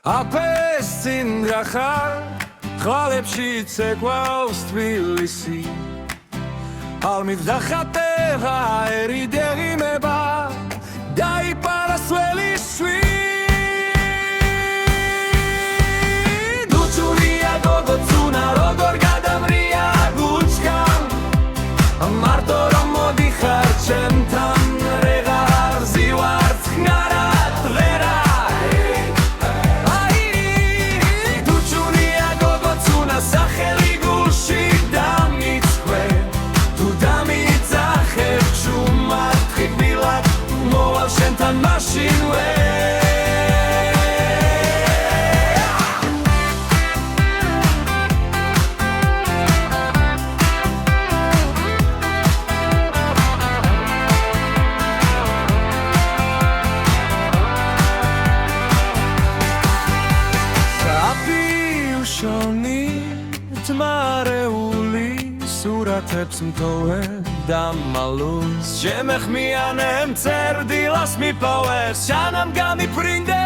აფეს წინ გახარ ხვალებში ცეკვავს თბილისი ალმით დახატება ერიდეღი მება დაიპარა სველი დუჩურია გოგოცუნა როგორ გადამრია გუჩკა მარტო რომ მოდიხარ ჩემთან რეღარ ზივარ ცხნარად ვერა დუჩურია გოგოცუნა სახელი გულში დამიცხვე თუ დამიძახებ შუმად ხიბილად მოვალ შენთან მაშინვე თმარეული სურათებს მტოვე დამალულს შემეხმიანემ წერდილას მიპოვეს სანამ გამიფრინდე